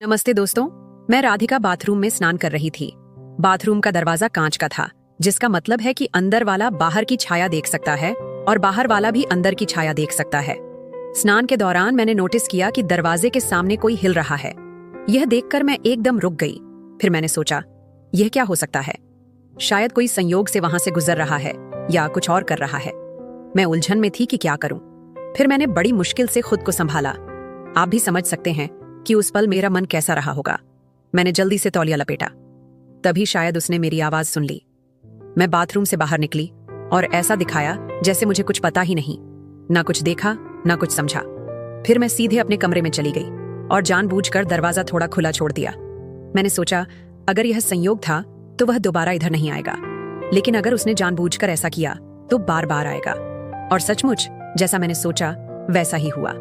नमस्ते दोस्तों। मैं राधिका बाथरूम में स्नान कर रही थी। बाथरूम का दरवाजा कांच का था, जिसका मतलब है कि अंदर वाला बाहर की छाया देख सकता है और बाहर वाला भी अंदर की छाया देख सकता है। स्नान के दौरान मैंने नोटिस किया कि दरवाजे के सामने कोई हिल रहा है। यह देखकर मैं एकदम रुक गई। फिर मैंने सोचा, यह क्या हो सकता है? शायद कोई संयोग से वहां से गुजर रहा है या कुछ और कर रहा है। मैं उलझन में थी कि क्या करूं। फिर मैंने बड़ी मुश्किल से खुद को संभाला। आप भी समझ सकते हैं कि उस पल मेरा मन कैसा रहा होगा। मैंने जल्दी से तौलिया लपेटा, तभी शायद उसने मेरी आवाज सुन ली। मैं बाथरूम से बाहर निकली और ऐसा दिखाया जैसे मुझे कुछ पता ही नहीं। ना कुछ देखा, ना कुछ समझा। फिर मैं सीधे अपने कमरे में चली गई और जानबूझकर दरवाजा थोड़ा खुला छोड़ दिया। मैंने सोचा, अगर यह संयोग था तो वह दोबारा इधर नहीं आएगा, लेकिन अगर उसने जानबूझकर ऐसा किया तो बार बार आएगा। और सचमुच जैसा मैंने सोचा वैसा ही हुआ।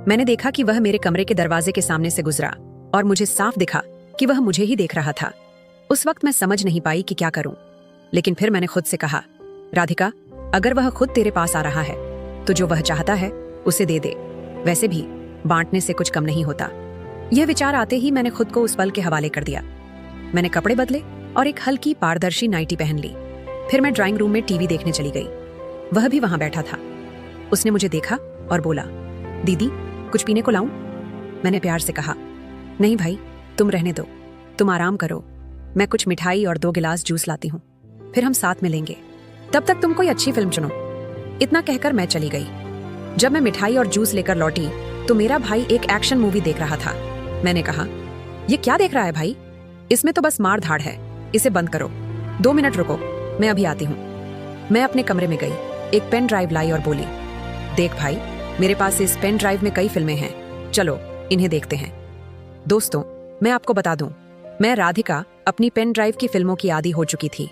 मैंने देखा कि वह मेरे कमरे के दरवाजे के सामने से गुजरा और मुझे साफ दिखा कि वह मुझे ही देख रहा था। उस वक्त मैं समझ नहीं पाई कि क्या करूं, लेकिन फिर मैंने खुद से कहा, राधिका, अगर वह खुद तेरे पास आ रहा है तो जो वह चाहता है उसे दे दे। वैसे भी बांटने से कुछ कम नहीं होता। यह विचार आते ही मैंने खुद को उस पल के हवाले कर दिया। मैंने कपड़े बदले और एक हल्की पारदर्शी नाइटी पहन ली। फिर मैं ड्राइंग रूम में टीवी देखने चली गई। वह भी वहां बैठा था। उसने मुझे देखा और बोला, दीदी, कुछ पीने को लाऊं? मैंने प्यार से कहा, नहीं भाई, तुम रहने दो, तुम आराम करो। मैं कुछ मिठाई और 2 गिलास जूस लाती हूँ, फिर हम साथ में लेंगे। तब तक तुम कोई अच्छी फिल्म चुनो। इतना कहकर मैं चली गई। जब मैं मिठाई और जूस लेकर लौटी तो मेरा भाई एक एक्शन मूवी देख रहा था। मैंने कहा, ये क्या देख रहा है भाई? इसमें तो बस मार धाड़ है, इसे बंद करो। 2 मिनट रुको, मैं अभी आती हूँ। मैं अपने कमरे में गई, एक पेन ड्राइव लाई और बोली, देख भाई, मेरे पास इस पेन ड्राइव में कई फिल्में हैं, चलो इन्हें देखते हैं। दोस्तों, मैं आपको बता दूं, मैं राधिका अपनी पेन ड्राइव की फिल्मों की आदी हो चुकी थी।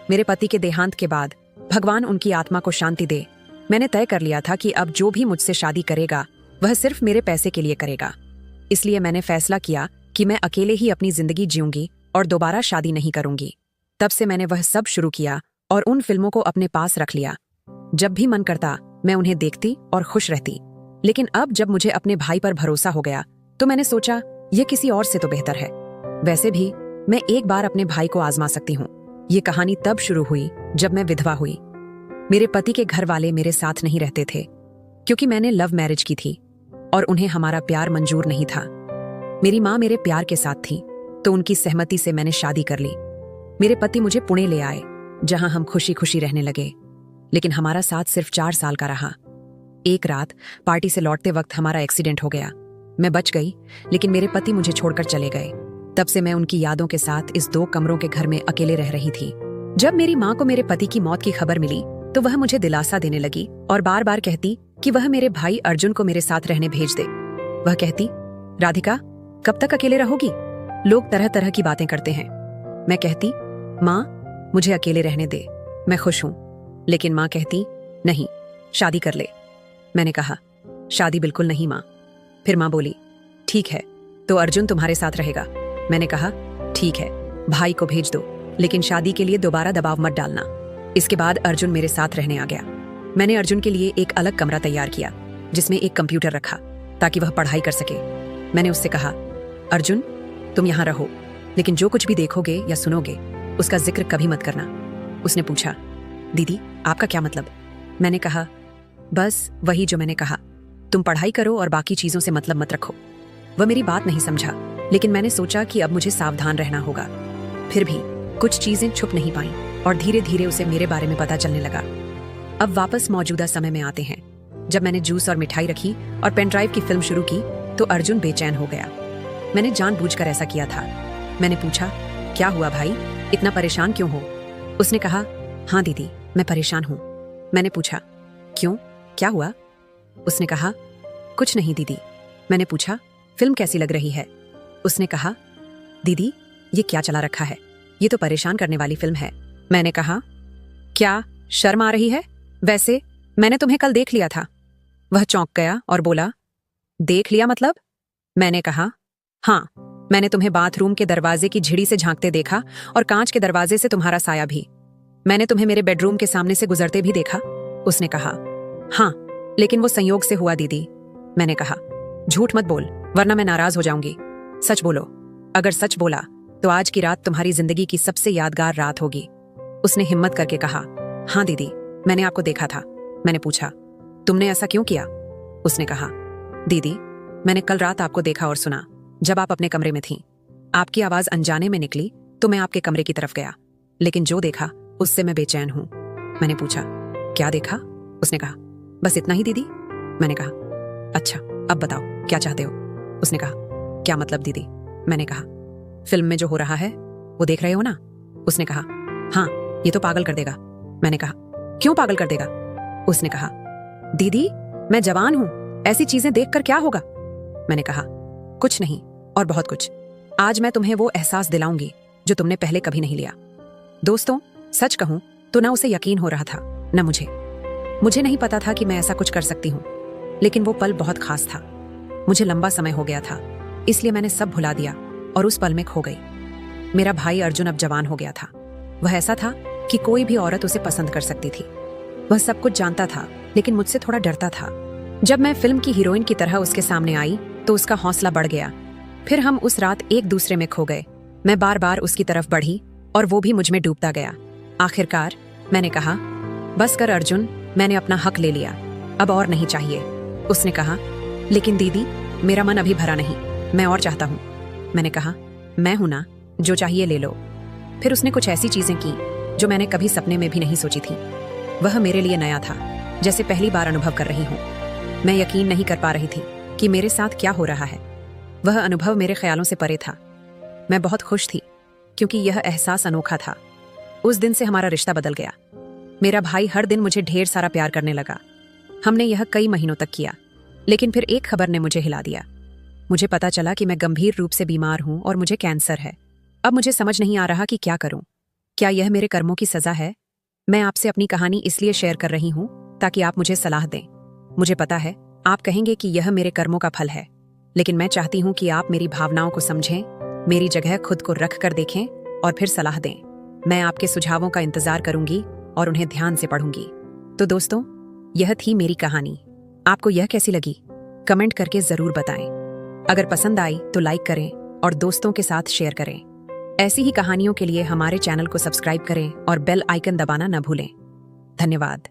मेरे पति के देहांत के बाद भगवान उनकी आत्मा को शांति दे, मैंने तय कर लिया था कि अब जो भी मुझसे शादी करेगा वह सिर्फ मेरे पैसे के लिए करेगा। इसलिए मैंने फैसला किया कि मैं अकेले ही अपनी जिंदगी जीऊंगी और दोबारा शादी नहीं करूंगी। तब से मैंने वह सब शुरू किया और उन फिल्मों को अपने पास रख लिया। जब भी मन करता मैं उन्हें देखती और खुश रहती। लेकिन अब जब मुझे अपने भाई पर भरोसा हो गया तो मैंने सोचा, यह किसी और से तो बेहतर है। वैसे भी मैं एक बार अपने भाई को आजमा सकती हूँ। ये कहानी तब शुरू हुई जब मैं विधवा हुई। मेरे पति के घर वाले मेरे साथ नहीं रहते थे, क्योंकि मैंने लव मैरिज की थी और उन्हें हमारा प्यार मंजूर नहीं था। मेरी माँ मेरे प्यार के साथ थी, तो उनकी सहमति से मैंने शादी कर ली। मेरे पति मुझे पुणे ले आए, जहां हम खुशी खुशी रहने लगे। लेकिन हमारा साथ सिर्फ 4 साल का रहा। एक रात पार्टी से लौटते वक्त हमारा एक्सीडेंट हो गया। मैं बच गई, लेकिन मेरे पति मुझे छोड़कर चले गए। तब से मैं उनकी यादों के साथ इस 2 कमरों के घर में अकेले रह रही थी। जब मेरी माँ को मेरे पति की मौत की खबर मिली तो वह मुझे दिलासा देने लगी और बार बार कहती कि वह मेरे भाई अर्जुन को मेरे साथ रहने भेज दे। वह कहती, राधिका, कब तक अकेले रहोगी? लोग तरह तरह की बातें करते हैं। मैं कहती, माँ, मुझे अकेले रहने दे, मैं खुश हूं। लेकिन माँ कहती, नहीं, शादी कर ले। मैंने कहा, शादी बिल्कुल नहीं माँ। फिर माँ बोली, ठीक है, तो अर्जुन तुम्हारे साथ रहेगा। मैंने कहा, ठीक है, भाई को भेज दो, लेकिन शादी के लिए दोबारा दबाव मत डालना। इसके बाद अर्जुन मेरे साथ रहने आ गया। मैंने अर्जुन के लिए एक अलग कमरा तैयार किया, जिसमें एक कंप्यूटर रखा ताकि वह पढ़ाई कर सके। मैंने उससे कहा, अर्जुन, तुम यहाँ रहो, लेकिन जो कुछ भी देखोगे या सुनोगे उसका जिक्र कभी मत करना। उसने पूछा, दीदी, आपका क्या मतलब? मैंने कहा, बस वही जो मैंने कहा, तुम पढ़ाई करो और बाकी चीजों से मतलब मत रखो। वह मेरी बात नहीं समझा, लेकिन मैंने सोचा कि अब मुझे सावधान रहना होगा। फिर भी कुछ चीजें छुप नहीं पाईं और धीरे धीरे उसे मेरे बारे में पता चलने लगा। अब वापस मौजूदा समय में आते हैं। जब मैंने जूस और मिठाई रखी और पेन ड्राइव की फिल्म शुरू की तो अर्जुन बेचैन हो गया। मैंने जानबूझकर ऐसा किया था। मैंने पूछा, क्या हुआ भाई, इतना परेशान क्यों हो? उसने कहा, हाँ दीदी, मैं परेशान हूँ। मैंने पूछा, क्यों, क्या हुआ? उसने कहा, कुछ नहीं दीदी। मैंने पूछा, फिल्म कैसी लग रही है? उसने कहा, दीदी, ये क्या चला रखा है, ये तो परेशान करने वाली फिल्म है। मैंने कहा, क्या शर्म आ रही है? वैसे मैंने तुम्हें कल देख लिया था। वह चौंक गया और बोला, देख लिया मतलब? मैंने कहा, हाँ, मैंने तुम्हें बाथरूम के दरवाजे की झिड़ी से झांकते देखा और कांच के दरवाजे से तुम्हारा साया भी। मैंने तुम्हें मेरे बेडरूम के सामने से गुजरते भी देखा। उसने कहा, हाँ, लेकिन वो संयोग से हुआ दीदी। मैंने कहा, झूठ मत बोल, वरना मैं नाराज हो जाऊंगी। सच बोलो। अगर सच बोला तो आज की रात तुम्हारी जिंदगी की सबसे यादगार रात होगी। उसने हिम्मत करके कहा। हाँ दीदी, मैंने आपको देखा था। मैंने पूछा, तुमने ऐसा क्यों किया? उसने कहा, दीदी, मैंने कल रात आपको देखा और सुना जब आप अपने कमरे में थीं। आपकी आवाज अनजाने में निकली तो मैं आपके कमरे की तरफ गया, लेकिन जो देखा उससे मैं बेचैन हूं। मैंने पूछा, क्या देखा? उसने कहा, बस इतना ही दीदी। मैंने कहा, अच्छा, अब बताओ क्या चाहते हो? उसने कहा, क्या मतलब दीदी? मैंने कहा, फिल्म में जो हो रहा है वो देख रहे हो ना? उसने कहा, हाँ, ये तो पागल कर देगा। मैंने कहा, क्यों पागल कर देगा? उसने कहा, दीदी, मैं जवान हूं, ऐसी चीजें देखकर क्या होगा? मैंने कहा, कुछ नहीं और बहुत कुछ। आज मैं तुम्हें वो एहसास दिलाऊंगी जो तुमने पहले कभी नहीं लिया। दोस्तों, सच कहूं तो ना उसे यकीन हो रहा था न मुझे नहीं पता था कि मैं ऐसा कुछ कर सकती हूं, लेकिन वो पल बहुत खास था। मुझे लंबा समय हो गया था, इसलिए मैंने सब भुला दिया और उस पल में खो गई। मेरा भाई अर्जुन अब जवान हो गया था। वह ऐसा था कि कोई भी औरत उसे पसंद कर सकती थी। वह सब कुछ जानता था, लेकिन मुझसे थोड़ा डरता था। जब मैं फिल्म की हीरोइन की तरह उसके सामने आई तो उसका हौसला बढ़ गया। फिर हम उस रात एक दूसरे में खो गए। मैं बार बार उसकी तरफ बढ़ी और वो भी मुझ में डूबता गया। आखिरकार मैंने कहा, बस कर अर्जुन, मैंने अपना हक ले लिया, अब और नहीं चाहिए। उसने कहा, लेकिन दीदी, मेरा मन अभी भरा नहीं, मैं और चाहता हूँ। मैंने कहा, मैं हूं ना, जो चाहिए ले लो। फिर उसने कुछ ऐसी चीजें की जो मैंने कभी सपने में भी नहीं सोची थी। वह मेरे लिए नया था, जैसे पहली बार अनुभव कर रही हूं। मैं यकीन नहीं कर पा रही थी कि मेरे साथ क्या हो रहा है। वह अनुभव मेरे ख्यालों से परे था। मैं बहुत खुश थी क्योंकि यह एहसास अनोखा था। उस दिन से हमारा रिश्ता बदल गया। मेरा भाई हर दिन मुझे ढेर सारा प्यार करने लगा। हमने यह कई महीनों तक किया, लेकिन फिर एक खबर ने मुझे हिला दिया। मुझे पता चला कि मैं गंभीर रूप से बीमार हूं और मुझे कैंसर है। अब मुझे समझ नहीं आ रहा कि क्या करूं। क्या यह मेरे कर्मों की सजा है? मैं आपसे अपनी कहानी इसलिए शेयर कर रही हूं ताकि आप मुझे सलाह दें। मुझे पता है आप कहेंगे कि यह मेरे कर्मों का फल है, लेकिन मैं चाहती हूं कि आप मेरी भावनाओं को समझें, मेरी जगह खुद को रख कर देखें और फिर सलाह दें। मैं आपके सुझावों का इंतजार करूंगी और उन्हें ध्यान से पढ़ूंगी। तो दोस्तों, यह थी मेरी कहानी। आपको यह कैसी लगी? कमेंट करके जरूर बताएं। अगर पसंद आई तो लाइक करें और दोस्तों के साथ शेयर करें। ऐसी ही कहानियों के लिए हमारे चैनल को सब्सक्राइब करें और बेल आइकन दबाना न भूलें। धन्यवाद।